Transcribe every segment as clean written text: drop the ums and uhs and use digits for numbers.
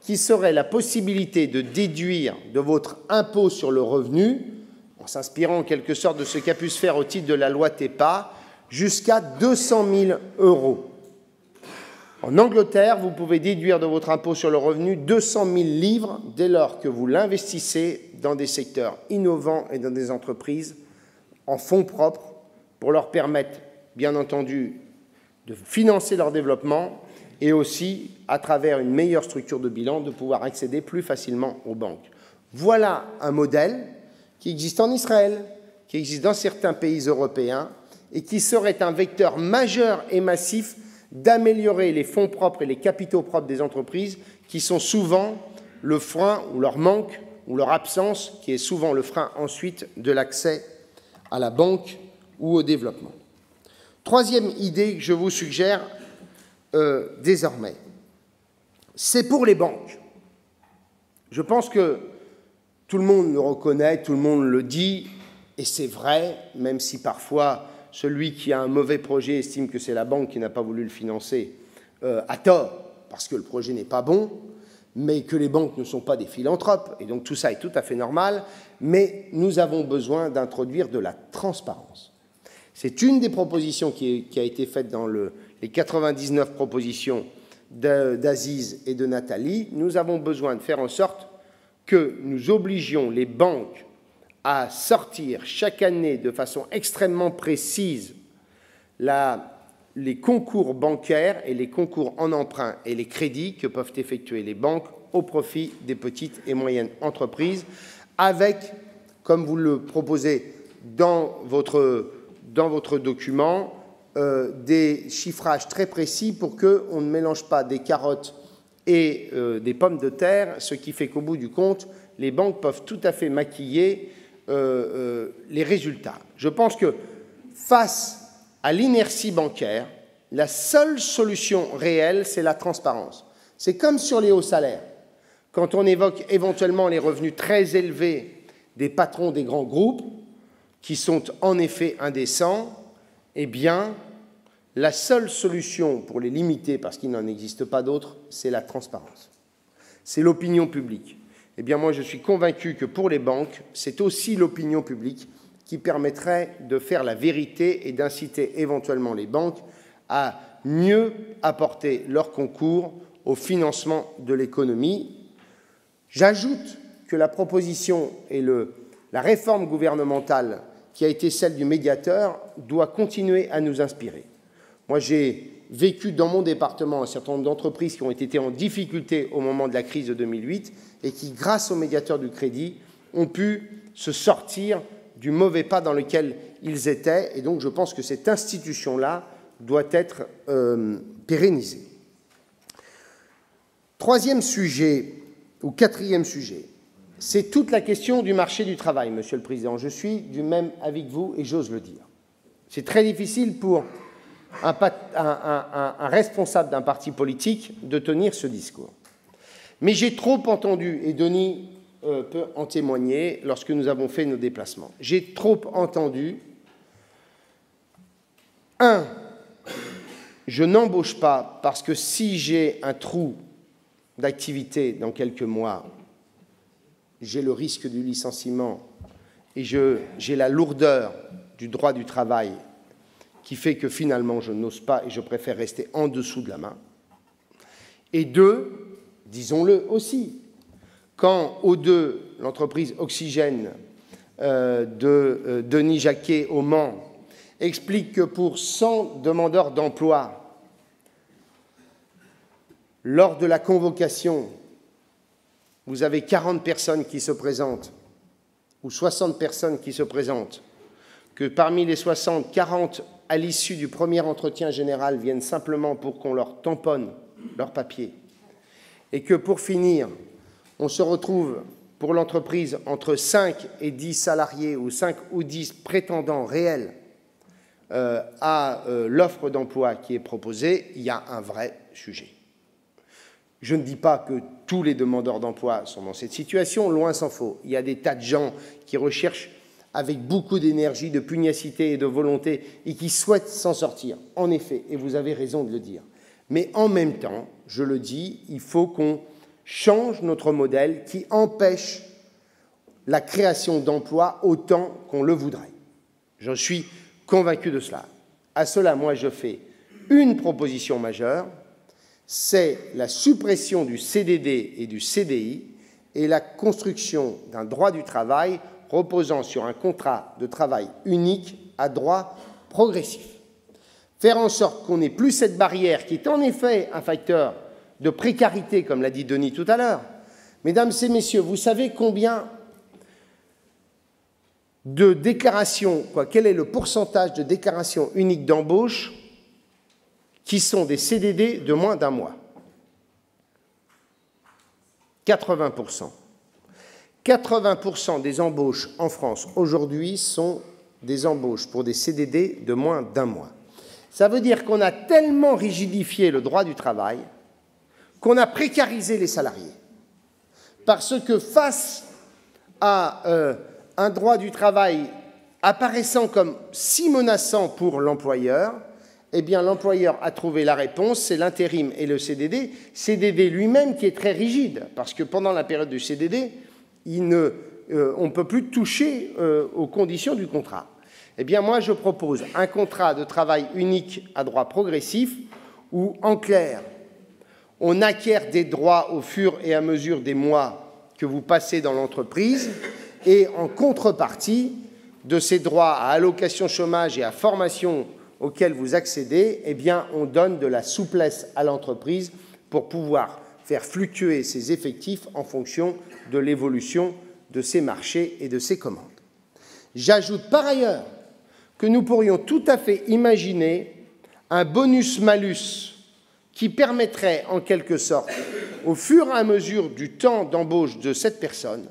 qui serait la possibilité de déduire de votre impôt sur le revenu, en s'inspirant en quelque sorte de ce qu'a pu se faire au titre de la loi TEPA, jusqu'à 200 000 €. En Angleterre, vous pouvez déduire de votre impôt sur le revenu 200 000 livres dès lors que vous l'investissez dans des secteurs innovants et dans des entreprises en fonds propres pour leur permettre, bien entendu, de financer leur développement et aussi, à travers une meilleure structure de bilan, de pouvoir accéder plus facilement aux banques. Voilà un modèle qui existe en Israël, qui existe dans certains pays européens et qui serait un vecteur majeur et massif d'améliorer les fonds propres et les capitaux propres des entreprises qui sont souvent le frein ou leur manque ou leur absence qui est souvent le frein ensuite de l'accès à la banque ou au développement. Troisième idée que je vous suggère désormais, c'est pour les banques. Je pense que tout le monde le reconnaît, tout le monde le dit, et c'est vrai, même si parfois celui qui a un mauvais projet estime que c'est la banque qui n'a pas voulu le financer à tort, parce que le projet n'est pas bon, mais que les banques ne sont pas des philanthropes, et donc tout ça est tout à fait normal, mais nous avons besoin d'introduire de la transparence. C'est une des propositions qui a été faite dans les 99 propositions d'Aziz et de Nathalie. Nous avons besoin de faire en sorte que nous obligions les banques à sortir chaque année de façon extrêmement précise les concours bancaires et les concours en emprunt et les crédits que peuvent effectuer les banques au profit des petites et moyennes entreprises, avec, comme vous le proposez dans votre document, des chiffrages très précis pour qu'on ne mélange pas des carottes et des pommes de terre, ce qui fait qu'au bout du compte, les banques peuvent tout à fait maquiller les résultats. Je pense que face à l'inertie bancaire, la seule solution réelle, c'est la transparence. C'est comme sur les hauts salaires. Quand on évoque éventuellement les revenus très élevés des patrons des grands groupes, qui sont en effet indécents, eh bien, la seule solution pour les limiter, parce qu'il n'en existe pas d'autre, c'est la transparence. C'est l'opinion publique. Eh bien, moi, je suis convaincu que pour les banques, c'est aussi l'opinion publique qui permettrait de faire la vérité et d'inciter éventuellement les banques à mieux apporter leur concours au financement de l'économie. J'ajoute que la proposition et la réforme gouvernementale qui a été celle du médiateur doit continuer à nous inspirer. Moi, j'ai vécu dans mon département un certain nombre d'entreprises qui ont été en difficulté au moment de la crise de 2008 et qui, grâce au médiateur du crédit, ont pu se sortir du mauvais pas dans lequel ils étaient. Et donc, je pense que cette institution-là doit être pérennisée. Troisième sujet, ou quatrième sujet, c'est toute la question du marché du travail, Monsieur le Président. Je suis du même avis que vous et j'ose le dire. C'est très difficile pour un responsable d'un parti politique de tenir ce discours. Mais j'ai trop entendu, et Denis peut en témoigner lorsque nous avons fait nos déplacements, j'ai trop entendu, je n'embauche pas parce que si j'ai un trou d'activité dans quelques mois, j'ai le risque du licenciement et j'ai la lourdeur du droit du travail qui fait que finalement je n'ose pas et je préfère rester en dessous de la main. Et deux, disons-le aussi, quand O2, l'entreprise Oxygène de Denis Jacquet au Mans, explique que pour 100 demandeurs d'emploi, lors de la convocation, vous avez 40 personnes qui se présentent, ou 60 personnes qui se présentent, que parmi les 60, 40, à l'issue du premier entretien général, viennent simplement pour qu'on leur tamponne leurs papiers, et que pour finir, on se retrouve pour l'entreprise entre 5 et 10 salariés, ou 5 ou 10 prétendants réels à l'offre d'emploi qui est proposée, il y a un vrai sujet. Je ne dis pas que tous les demandeurs d'emploi sont dans cette situation, loin s'en faut. Il y a des tas de gens qui recherchent avec beaucoup d'énergie, de pugnacité et de volonté et qui souhaitent s'en sortir, en effet, et vous avez raison de le dire. Mais en même temps, je le dis, il faut qu'on change notre modèle, qui empêche la création d'emplois autant qu'on le voudrait. Je suis convaincu de cela. À cela, moi, je fais une proposition majeure, c'est la suppression du CDD et du CDI et la construction d'un droit du travail reposant sur un contrat de travail unique à droit progressif. Faire en sorte qu'on n'ait plus cette barrière qui est en effet un facteur de précarité, comme l'a dit Denis tout à l'heure. Mesdames et messieurs, vous savez combien de déclarations, quel est le pourcentage de déclarations uniques d'embauche qui sont des CDD de moins d'un mois? 80%. 80% des embauches en France aujourd'hui sont des embauches pour des CDD de moins d'un mois. Ça veut dire qu'on a tellement rigidifié le droit du travail qu'on a précarisé les salariés. Parce que face à un droit du travail apparaissant comme si menaçant pour l'employeur, eh bien l'employeur a trouvé la réponse, c'est l'intérim et le CDD. CDD lui-même qui est très rigide, parce que pendant la période du CDD, on ne peut plus toucher aux conditions du contrat. Eh bien moi je propose un contrat de travail unique à droit progressif où, en clair, on acquiert des droits au fur et à mesure des mois que vous passez dans l'entreprise, et en contrepartie de ces droits à allocation chômage et à formation auxquels vous accédez, eh bien, on donne de la souplesse à l'entreprise pour pouvoir faire fluctuer ses effectifs en fonction de l'évolution de ses marchés et de ses commandes. J'ajoute par ailleurs que nous pourrions tout à fait imaginer un bonus-malus qui permettrait en quelque sorte, au fur et à mesure du temps d'embauche de cette personne,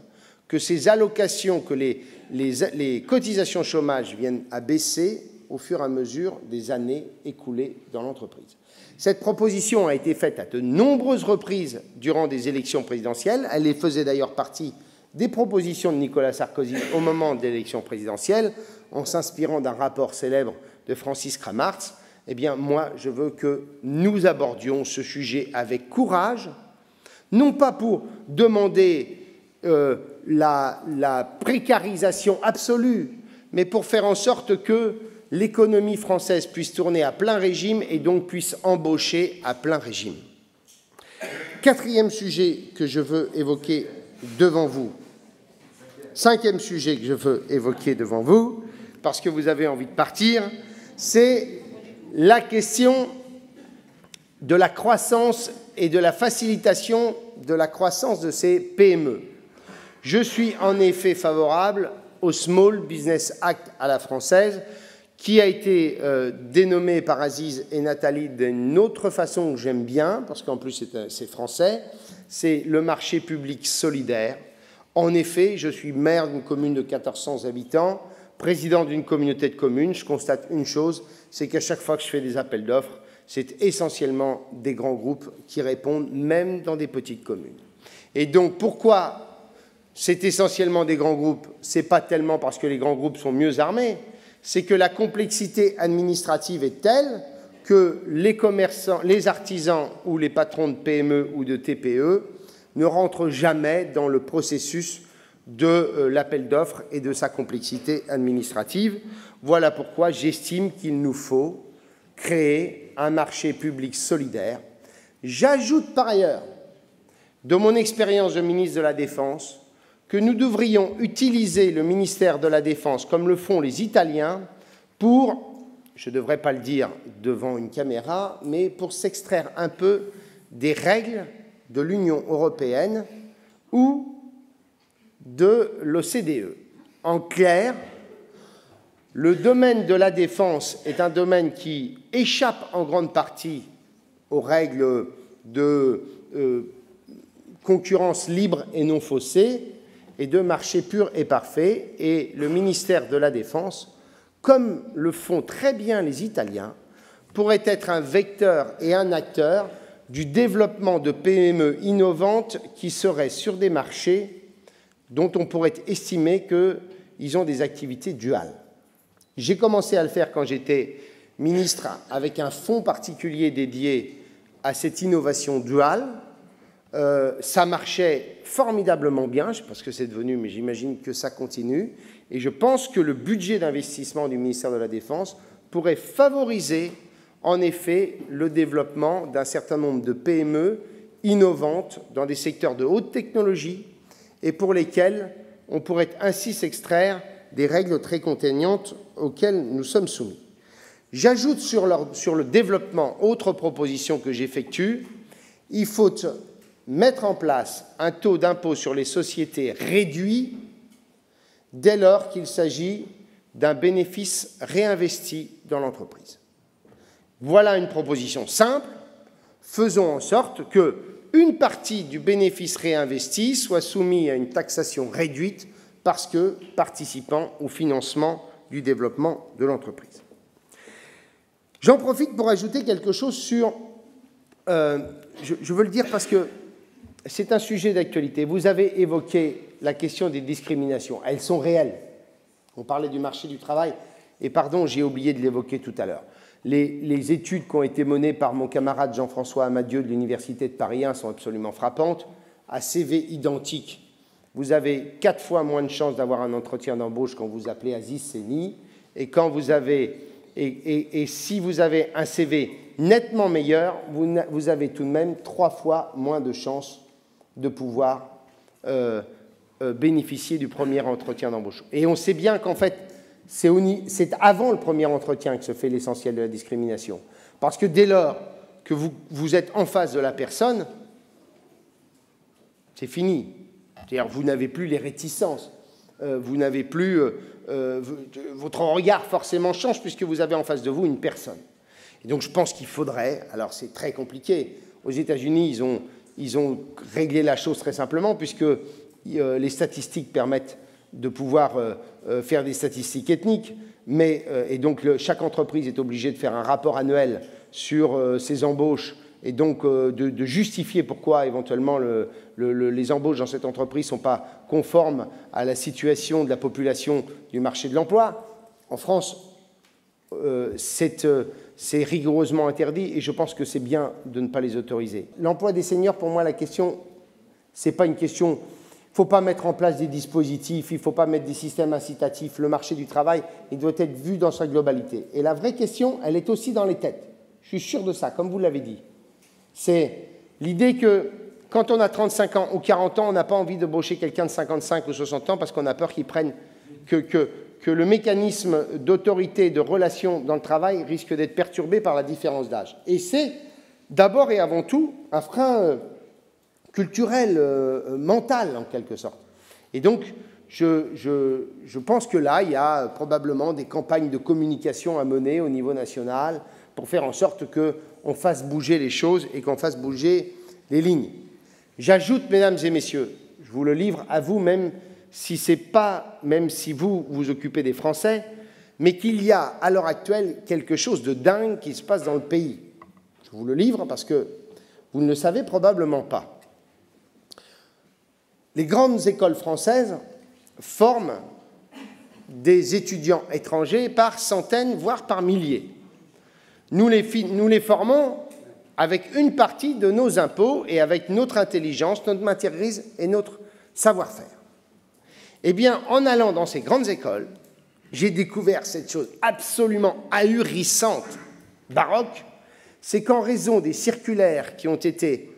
que ces allocations, que les cotisations chômage viennent à baisser au fur et à mesure des années écoulées dans l'entreprise. Cette proposition a été faite à de nombreuses reprises durant des élections présidentielles. Elle faisait d'ailleurs partie des propositions de Nicolas Sarkozy au moment de l'élection présidentielle, en s'inspirant d'un rapport célèbre de Francis Kramartz. Eh bien, moi, je veux que nous abordions ce sujet avec courage, non pas pour demander la précarisation absolue, mais pour faire en sorte que l'économie française puisse tourner à plein régime et donc puisse embaucher à plein régime. Quatrième sujet que je veux évoquer devant vous. Cinquième sujet que je veux évoquer devant vous, parce que vous avez envie de partir, c'est la question de la croissance et de la facilitation de la croissance de ces PME. Je suis en effet favorable au Small Business Act à la française, qui a été dénommé par Aziz et Nathalie d'une autre façon que j'aime bien, parce qu'en plus c'est français, c'est le marché public solidaire. En effet, je suis maire d'une commune de 1400 habitants, président d'une communauté de communes, je constate une chose, c'est qu'à chaque fois que je fais des appels d'offres, c'est essentiellement des grands groupes qui répondent, même dans des petites communes. Et donc, pourquoi c'est essentiellement des grands groupes? Ce n'est pas tellement parce que les grands groupes sont mieux armés, c'est que la complexité administrative est telle que les commerçants, les artisans ou les patrons de PME ou de TPE ne rentrent jamais dans le processus de l'appel d'offres et de sa complexité administrative. Voilà pourquoi j'estime qu'il nous faut créer un marché public solidaire. J'ajoute par ailleurs, de mon expérience de ministre de la Défense, que nous devrions utiliser le ministère de la Défense, comme le font les Italiens, pour, je ne devrais pas le dire devant une caméra, mais pour s'extraire un peu des règles de l'Union européenne ou de l'OCDE. En clair, le domaine de la défense est un domaine qui échappe en grande partie aux règles de concurrence libre et non faussée et de marché pur et parfait. Et le ministère de la Défense, comme le font très bien les Italiens, pourrait être un vecteur et un acteur du développement de PME innovantes qui seraient sur des marchés dont on pourrait estimer qu'ils ont des activités duales. J'ai commencé à le faire quand j'étais ministre avec un fonds particulier dédié à cette innovation duale, Ça marchait formidablement bien, je ne sais pas ce que c'est devenu, mais j'imagine que ça continue. Et je pense que le budget d'investissement du ministère de la Défense pourrait favoriser, en effet, le développement d'un certain nombre de PME innovantes dans des secteurs de haute technologie et pour lesquels on pourrait ainsi s'extraire des règles très contraignantes auxquelles nous sommes soumis. J'ajoute sur le développement, autre proposition que j'effectue, il faut mettre en place un taux d'impôt sur les sociétés réduit dès lors qu'il s'agit d'un bénéfice réinvesti dans l'entreprise. Voilà une proposition simple. Faisons en sorte qu'une partie du bénéfice réinvesti soit soumise à une taxation réduite parce que participant au financement du développement de l'entreprise. J'en profite pour ajouter quelque chose sur... je veux le dire parce que c'est un sujet d'actualité. Vous avez évoqué la question des discriminations. Elles sont réelles. On parlait du marché du travail. Et pardon, j'ai oublié de l'évoquer tout à l'heure. Les études qui ont été menées par mon camarade Jean-François Amadieu de l'Université de Paris 1 sont absolument frappantes. À CV identique, vous avez 4 fois moins de chances d'avoir un entretien d'embauche quand vous appelez Aziz Seni. Et quand vous avez... Et si vous avez un CV nettement meilleur, vous avez tout de même 3 fois moins de chances de pouvoir bénéficier du premier entretien d'embauche. Et on sait bien qu'en fait, c'est avant le premier entretien que se fait l'essentiel de la discrimination. Parce que dès lors que vous êtes en face de la personne, c'est fini. C'est-à-dire vous n'avez plus les réticences. Vous n'avez plus... votre regard forcément change puisque vous avez en face de vous une personne. Et donc je pense qu'il faudrait... Alors c'est très compliqué. Aux États-Unis, ils ont réglé la chose très simplement puisque les statistiques permettent de pouvoir faire des statistiques ethniques, et donc chaque entreprise est obligée de faire un rapport annuel sur ses embauches et donc de justifier pourquoi éventuellement les embauches dans cette entreprise ne sont pas conformes à la situation de la population du marché de l'emploi. En France, c'est rigoureusement interdit et je pense que c'est bien de ne pas les autoriser. L'emploi des seniors, pour moi, la question, ce n'est pas une question... Il ne faut pas mettre en place des dispositifs, il ne faut pas mettre des systèmes incitatifs. Le marché du travail, il doit être vu dans sa globalité. Et la vraie question, elle est aussi dans les têtes. Je suis sûr de ça, comme vous l'avez dit. C'est l'idée que quand on a 35 ans ou 40 ans, on n'a pas envie d'embaucher quelqu'un de 55 ou 60 ans parce qu'on a peur qu'il prenne que le mécanisme d'autorité, de relation dans le travail risque d'être perturbé par la différence d'âge. Et c'est d'abord et avant tout un frein culturel, mental en quelque sorte. Et donc, je pense que là, il y a probablement des campagnes de communication à mener au niveau national pour faire en sorte qu'on fasse bouger les choses et qu'on fasse bouger les lignes. J'ajoute, mesdames et messieurs, je vous le livre à vous, même si vous vous occupez des Français, mais qu'il y a à l'heure actuelle quelque chose de dingue qui se passe dans le pays. Je vous le livre parce que vous ne le savez probablement pas. Les grandes écoles françaises forment des étudiants étrangers par centaines, voire par milliers. Nous les formons avec une partie de nos impôts et avec notre intelligence, notre matérialisme et notre savoir-faire. Eh bien, en allant dans ces grandes écoles, j'ai découvert cette chose absolument ahurissante, baroque, c'est qu'en raison des circulaires qui ont été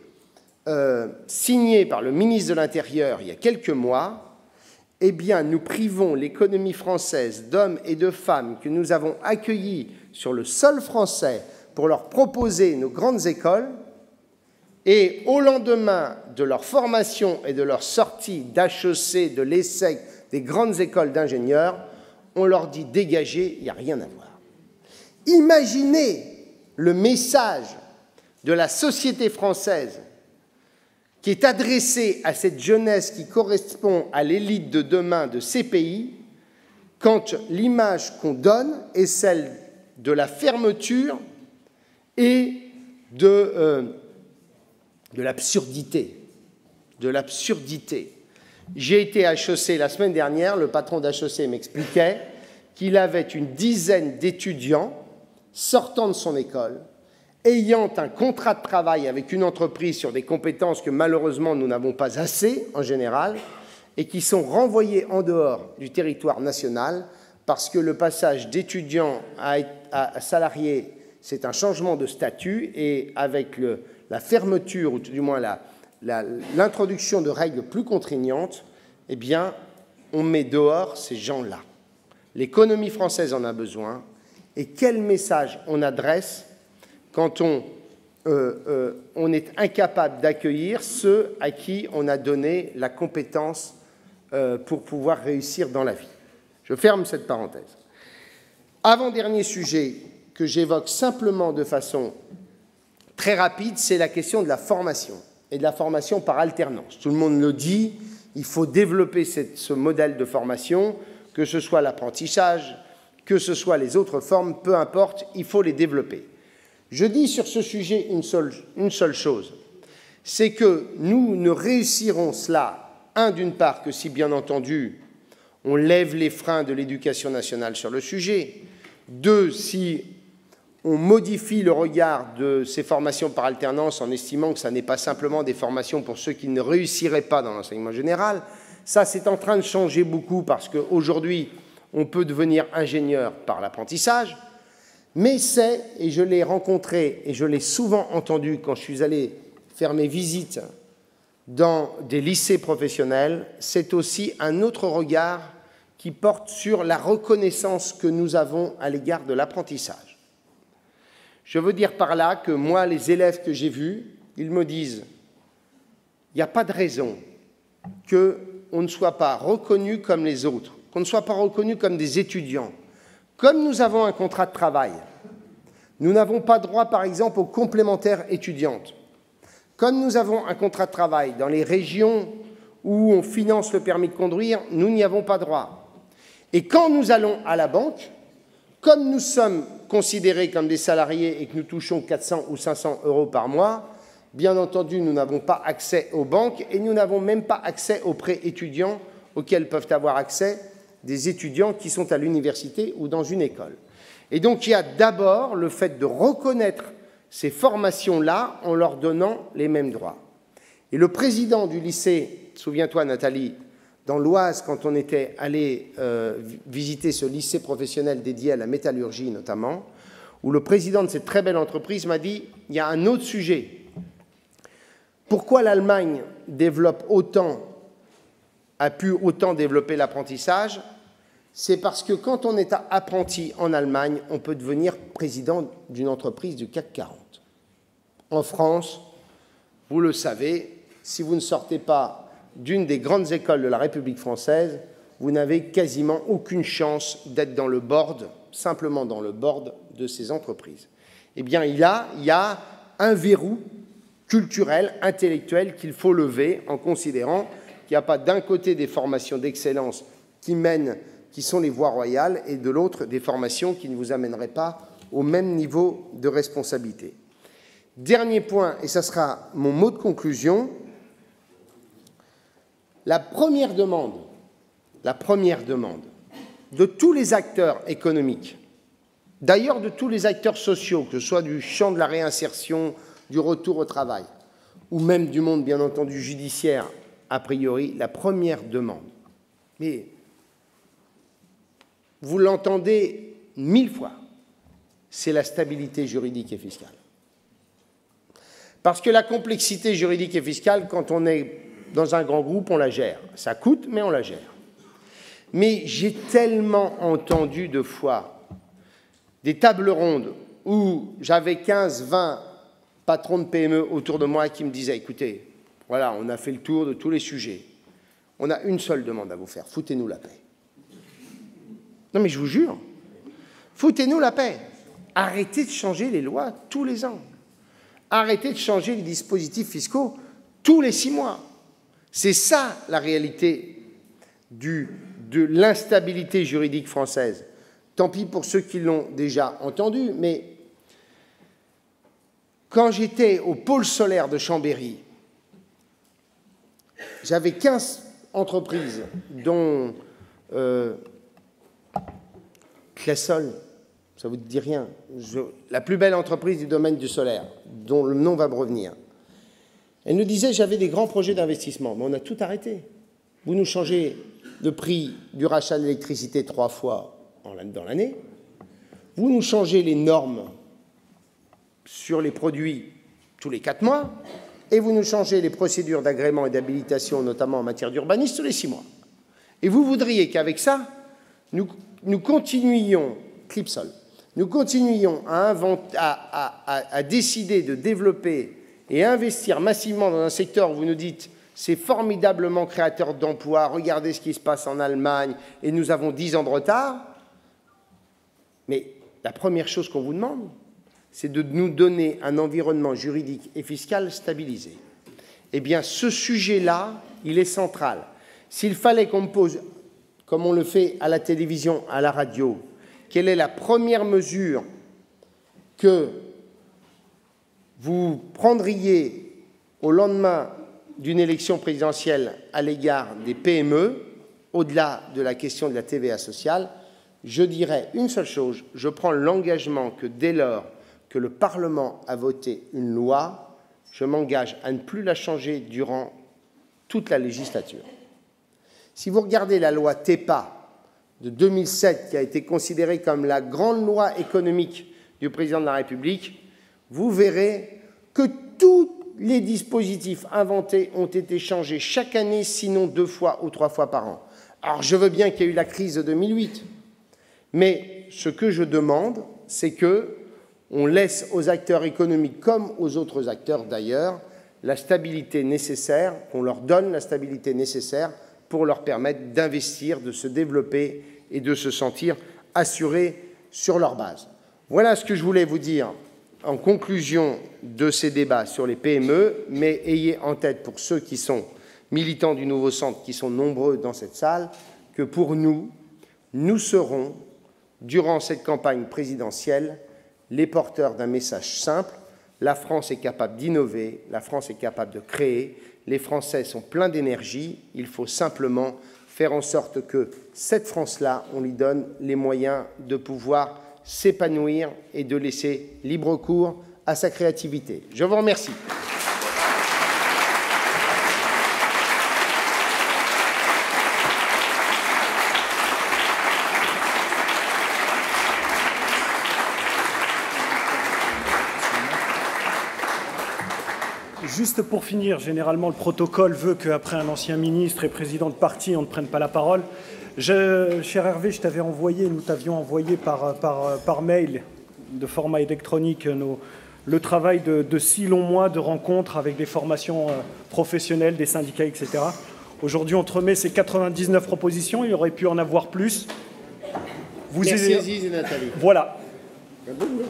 signées par le ministre de l'Intérieur il y a quelques mois, eh bien, nous privons l'économie française d'hommes et de femmes que nous avons accueillis sur le sol français pour leur proposer nos grandes écoles, et au lendemain de leur formation et de leur sortie d'HEC, de l'ESSEC, des grandes écoles d'ingénieurs, on leur dit « dégagez, il n'y a rien à voir ». Imaginez le message de la société française qui est adressé à cette jeunesse qui correspond à l'élite de demain de ces pays, quand l'image qu'on donne est celle de la fermeture et de l'absurdité. De l'absurdité. J'ai été à HEC la semaine dernière, le patron d'HEC m'expliquait qu'il avait une dizaine d'étudiants sortant de son école ayant un contrat de travail avec une entreprise sur des compétences que malheureusement nous n'avons pas assez en général et qui sont renvoyés en dehors du territoire national parce que le passage d'étudiant à salarié, c'est un changement de statut et avec la fermeture, ou du moins l'introduction de règles plus contraignantes, eh bien, on met dehors ces gens-là. L'économie française en a besoin. Et quel message on adresse quand on est incapable d'accueillir ceux à qui on a donné la compétence pour pouvoir réussir dans la vie. Je ferme cette parenthèse. Avant-dernier sujet que j'évoque simplement de façon très rapide, c'est la question de la formation et de la formation par alternance. Tout le monde le dit, il faut développer ce modèle de formation, que ce soit l'apprentissage, que ce soit les autres formes, peu importe, il faut les développer. Je dis sur ce sujet une seule chose, c'est que nous ne réussirons cela, d'une part, que si bien entendu on lève les freins de l'éducation nationale sur le sujet, deux, si on modifie le regard de ces formations par alternance en estimant que ça n'est pas simplement des formations pour ceux qui ne réussiraient pas dans l'enseignement général. Ça, c'est en train de changer beaucoup parce qu'aujourd'hui, on peut devenir ingénieur par l'apprentissage, mais c'est, et je l'ai rencontré et je l'ai souvent entendu quand je suis allé faire mes visites dans des lycées professionnels, c'est aussi un autre regard qui porte sur la reconnaissance que nous avons à l'égard de l'apprentissage. Je veux dire par là que moi, les élèves que j'ai vus, ils me disent il n'y a pas de raison qu'on ne soit pas reconnu comme les autres, qu'on ne soit pas reconnu comme des étudiants. Comme nous avons un contrat de travail, nous n'avons pas droit, par exemple, aux complémentaires étudiantes. Comme nous avons un contrat de travail dans les régions où on finance le permis de conduire, nous n'y avons pas droit. Et quand nous allons à la banque, comme nous sommes considérés comme des salariés et que nous touchons 400 ou 500 € par mois, bien entendu, nous n'avons pas accès aux banques et nous n'avons même pas accès aux prêts étudiants auxquels peuvent avoir accès des étudiants qui sont à l'université ou dans une école. Et donc, il y a d'abord le fait de reconnaître ces formations-là en leur donnant les mêmes droits. Et le président du lycée, souviens-toi Nathalie, dans l'Oise, quand on était allé visiter ce lycée professionnel dédié à la métallurgie notamment, où le président de cette très belle entreprise m'a dit « il y a un autre sujet. Pourquoi l'Allemagne a pu autant développer l'apprentissage ? C'est parce que quand on est apprenti en Allemagne, on peut devenir président d'une entreprise du CAC 40. En France, vous le savez, si vous ne sortez pas d'une des grandes écoles de la République française, vous n'avez quasiment aucune chance d'être dans le board, simplement dans le board de ces entreprises. Eh bien, il y a un verrou culturel, intellectuel qu'il faut lever en considérant qu'il n'y a pas d'un côté des formations d'excellence qui sont les voies royales et de l'autre des formations qui ne vous amèneraient pas au même niveau de responsabilité. Dernier point, et ça sera mon mot de conclusion, la première demande de tous les acteurs économiques, d'ailleurs de tous les acteurs sociaux, que ce soit du champ de la réinsertion, du retour au travail, ou même du monde, bien entendu, judiciaire, a priori, la première demande. Mais vous l'entendez 1000 fois, c'est la stabilité juridique et fiscale. Parce que la complexité juridique et fiscale, quand on est dans un grand groupe, on la gère. Ça coûte, mais on la gère. Mais j'ai tellement entendu de fois des tables rondes où j'avais 15, 20 patrons de PME autour de moi qui me disaient « Écoutez, voilà, on a fait le tour de tous les sujets. On a une seule demande à vous faire. Foutez-nous la paix. » Non, mais je vous jure, foutez-nous la paix. Arrêtez de changer les lois tous les ans. Arrêtez de changer les dispositifs fiscaux tous les 6 mois. C'est ça la réalité de l'instabilité juridique française. Tant pis pour ceux qui l'ont déjà entendu, mais quand j'étais au pôle solaire de Chambéry, j'avais 15 entreprises, dont Clessol, Ça ne vous dit rien. La plus belle entreprise du domaine du solaire, dont le nom va me revenir. Elle nous disait, j'avais des grands projets d'investissement, mais on a tout arrêté. Vous nous changez le prix du rachat de l'électricité 3 fois dans l'année. Vous nous changez les normes sur les produits tous les 4 mois. Et vous nous changez les procédures d'agrément et d'habilitation, notamment en matière d'urbanisme, tous les 6 mois. Et vous voudriez qu'avec ça, nous continuions, Clipsol, nous continuions à décider de développer et investir massivement dans un secteur où vous nous dites c'est formidablement créateur d'emplois, regardez ce qui se passe en Allemagne, et nous avons 10 ans de retard. Mais la première chose qu'on vous demande, c'est de nous donner un environnement juridique et fiscal stabilisé. Eh bien, ce sujet-là, il est central. S'il fallait qu'on me pose, comme on le fait à la télévision, à la radio, quelle est la première mesure que vous prendriez au lendemain d'une élection présidentielle à l'égard des PME, au-delà de la question de la TVA sociale, je dirais une seule chose, je prends l'engagement que dès lors que le Parlement a voté une loi, je m'engage à ne plus la changer durant toute la législature. Si vous regardez la loi TEPA de 2007, qui a été considérée comme la grande loi économique du président de la République, vous verrez que tous les dispositifs inventés ont été changés chaque année, sinon 2 fois ou 3 fois par an. Alors, je veux bien qu'il y ait eu la crise de 2008, mais ce que je demande, c'est qu'on laisse aux acteurs économiques, comme aux autres acteurs d'ailleurs, la stabilité nécessaire, qu'on leur donne la stabilité nécessaire pour leur permettre d'investir, de se développer et de se sentir assurés sur leur base. Voilà ce que je voulais vous dire en conclusion de ces débats sur les PME, mais ayez en tête, pour ceux qui sont militants du Nouveau Centre, qui sont nombreux dans cette salle, que pour nous, nous serons, durant cette campagne présidentielle, les porteurs d'un message simple. La France est capable d'innover, la France est capable de créer, les Français sont pleins d'énergie, il faut simplement faire en sorte que cette France-là, on lui donne les moyens de pouvoir s'épanouir et de laisser libre cours à sa créativité. Je vous remercie. Juste pour finir, généralement, le protocole veut qu'après un ancien ministre et président de parti, on ne prenne pas la parole. Cher Hervé, nous t'avions envoyé par mail, de format électronique, le travail de 6 longs mois de rencontres avec des formations professionnelles, des syndicats, etc. Aujourd'hui, on te remet ces 99 propositions. Il aurait pu en avoir plus. Merci Aziz et Nathalie. Voilà. Bravo.